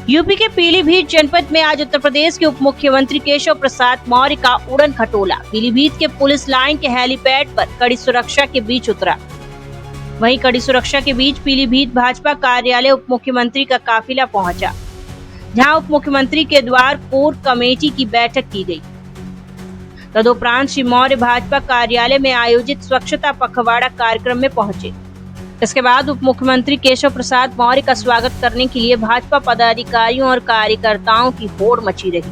UP के पीलीभीत जनपद में आज उत्तर प्रदेश के उप मुख्यमंत्री केशव प्रसाद मौर्य का उड़न खटोला पीलीभीत के पुलिस लाइन के हेलीपैड पर कड़ी सुरक्षा के बीच उतरा। वहीं कड़ी सुरक्षा के बीच पीलीभीत भाजपा कार्यालय उप मुख्यमंत्री का काफिला पहुंचा, जहां उप मुख्यमंत्री के द्वार कोर कमेटी की बैठक की गई। तदुपरांत श्री मौर्य भाजपा कार्यालय में आयोजित स्वच्छता पखवाड़ा कार्यक्रम में पहुंचे। इसके बाद उप मुख्यमंत्री केशव प्रसाद मौर्य का स्वागत करने के लिए भाजपा पदाधिकारियों और कार्यकर्ताओं की होड़ मची रही,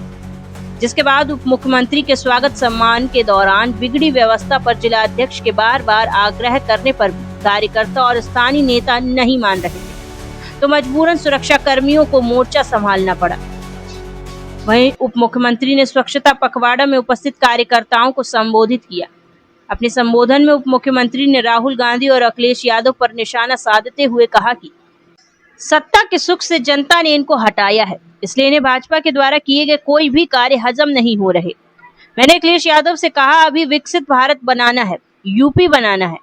जिसके बाद उप मुख्यमंत्री के स्वागत सम्मान के दौरान बिगड़ी व्यवस्था पर जिलाध्यक्ष के बार बार आग्रह करने पर कार्यकर्ता और स्थानीय नेता नहीं मान रहे थे, तो मजबूरन सुरक्षा कर्मियों को मोर्चा संभालना पड़ा। वहीं उप मुख्यमंत्री ने स्वच्छता पखवाड़ा में उपस्थित कार्यकर्ताओं को संबोधित किया। अपने संबोधन में उप मुख्यमंत्री ने राहुल गांधी और अखिलेश यादव पर निशाना साधते हुए कहा कि सत्ता के सुख से जनता ने इनको हटाया है, इसलिए इन्हें भाजपा के द्वारा किए गए कोई भी कार्य हजम नहीं हो रहे। मैंने अखिलेश यादव से कहा, अभी विकसित भारत बनाना है, यूपी बनाना है।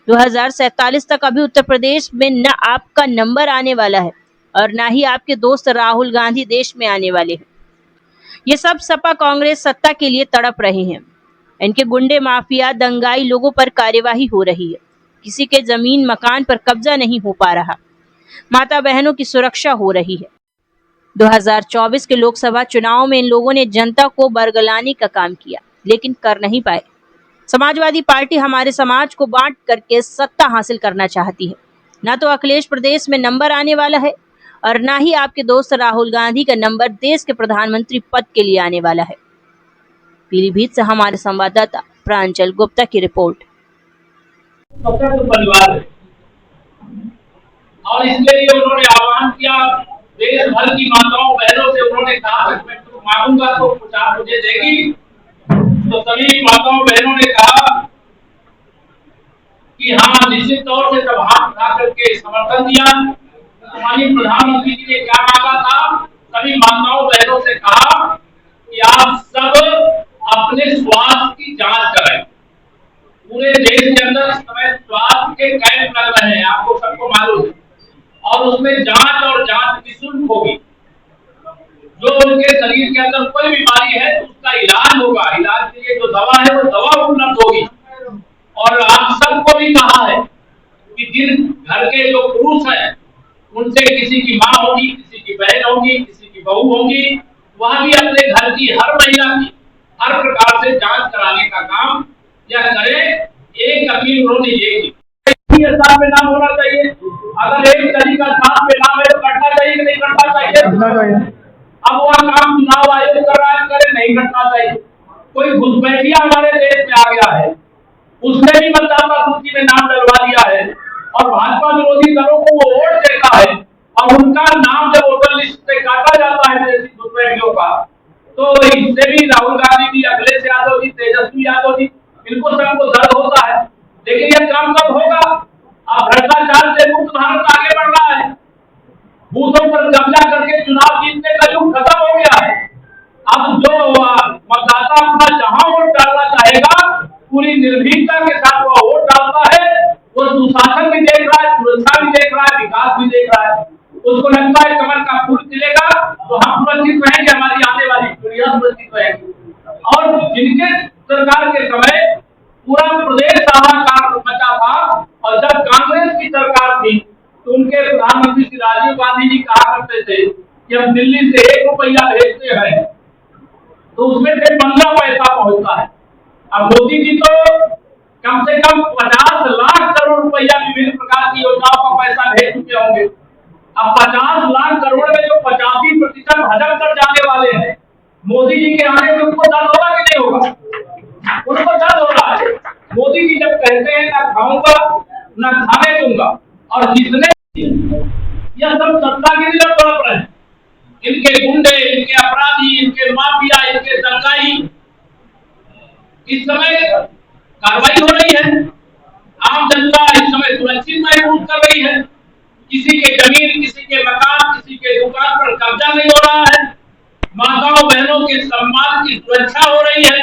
2047 तक अभी उत्तर प्रदेश में न आपका नंबर आने वाला है और न ही आपके दोस्त राहुल गांधी देश में आने वाले हैं। ये सब सपा कांग्रेस सत्ता के लिए तड़प रहे हैं। इनके गुंडे माफिया दंगाई लोगों पर कार्यवाही हो रही है, किसी के जमीन मकान पर कब्जा नहीं हो पा रहा, माता बहनों की सुरक्षा हो रही है। 2024 के लोकसभा चुनाव में इन लोगों ने जनता को बरगलाने का काम किया, लेकिन कर नहीं पाए। समाजवादी पार्टी हमारे समाज को बांट करके सत्ता हासिल करना चाहती है। न तो अखिलेश प्रदेश में नंबर आने वाला है और न ही आपके दोस्त राहुल गांधी का नंबर देश के प्रधानमंत्री पद के लिए आने वाला है। पीलीभीत से हमारे संवाददाता प्रांजल गुप्ता की रिपोर्ट। परिवार है और इसके लिए उन्होंने आह्वान किया, देश भर की माताओं बहनों से उन्होंने कहा मैं तो मांगूंगा तो कुछ आप मुझे देगी। तो सभी माताओं बहनों ने कहा कि हाँ, निश्चित तौर से सब हाथ उठा करके समर्थन दिया। माननीय प्रधानमंत्री जी ने क्या मांगा था, सभी माताओं बहनों से कहा कि आप सब अपने स्वास्थ्य की जांच कराएं। पूरे देश के अंदर इस समय स्वास्थ्य के कैंप लग रहे हैं, आपको सबको मालूम है, और उसमें जांच और जांच निःशुल्क होगी। जो उनके शरीर के अंदर कोई बीमारी है उसका इलाज होगा, इलाज के लिए जो दवा है वो दवा उपलब्ध होगी। और आप सबको भी कहा है कि जिन घर के जो पुरुष हैं उनसे किसी की माँ होगी, किसी की बहन होगी, किसी की बहू होगी, वह भी अपने घर की हर महिला की हर प्रकार से जांच कराने का काम यह करे। एक अपील उन्होंने ये की, साथ में नाम होना चाहिए। अगर एक तरीका साथ में नाम है तो करना चाहिए कि नहीं करना चाहिए। अब वह काम चुनाव आयोग कर रहा है, करे, नहीं करना चाहिए। कोई घुसपैठिया हमारे देश में आ गया है, उसने भी मतदाता सूची में नाम डलवा दिया है और भाजपा विरोधी दलों को वो वोट देता है और उनका नाम जब वोटर लिस्ट से काटा जाता है जैसी घुसपैठियों का, तो इससे भी राहुल गांधी जी, अखिलेश यादव जी, तेजस्वी यादव जी, इनको सबको दर्द होता है। लेकिन यह काम कब होगा? अब भ्रष्टाचार से मुक्त भारत आगे बढ़ रहा है, बूथों पर कब्जा करके चुनाव जीतने का युग खत्म हो गया है। अब जो मतदाता अपना जहां वोट डालना चाहेगा पूरी निर्भीकता के साथ वह वोट डालता है। वो सुशासन भी देख रहा है, सुरक्षा भी देख रहा है, विकास भी देख रहा है। उसको लगता है कमल का फूल खिलेगा तो हम सुरक्षित रहेंगे, हमारी आने वाली पीढ़ियां सुरक्षित रहेंगी। और जिनके सरकार के समय पूरा प्रदेश हाहाकार मचा था और जब कांग्रेस की सरकार थी तो उनके प्रधानमंत्री श्री राजीव गांधी जी कहा करते थे कि हम दिल्ली से 1 रुपया भेजते हैं तो उसमें से 15 पैसा पहुंचता है। अब मोदी जी तो कम से कम 50 लाख करोड़ रुपया विभिन्न प्रकार की योजनाओं का पैसा भेज चुके होंगे। अब 50 लाख करोड़ में जो 85% हजम कर जाने वाले हैं, मोदी जी के आने से उनको दर्द होगा कि नहीं होगा? उनको दर्द हो रहा है। मोदी जी जब कहते हैं ना खाऊंगा ना खाने दूंगा, और जिसने यह सब सत्तागिरी जब तड़प रहे हैं, इनके गुंडे, इनके अपराधी, इनके माफिया, इनके दंगाई, इस समय कार्रवाई हो रही है। आम जनता इस समय सुरक्षित महसूस कर रही है। किसी के जमीन, किसी के मकान, किसी के दुकान पर कब्जा नहीं हो रहा है। माताओं बहनों के सम्मान की सुरक्षा हो रही है।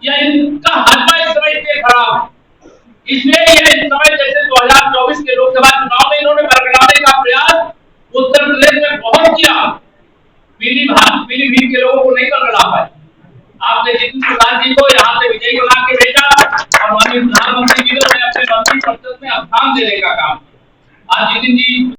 यह इनका हजमा इस समय से खराब, इसलिए यह इस समय जैसे 2024 के लोकसभा चुनाव में इन्होंने बरकराने का प्रयास उत्तर प्रदेश में बहुत किया। पीलीभीत के लोगों को नहीं पकड़ा पाए। आपने जितिन प्रसाद जी को यहाँ से विजयी बना के भेजा और माननीय प्रधानमंत्री जी ने अपने मंत्रिपरिषद में स्थान देने का काम। आज जितिन जी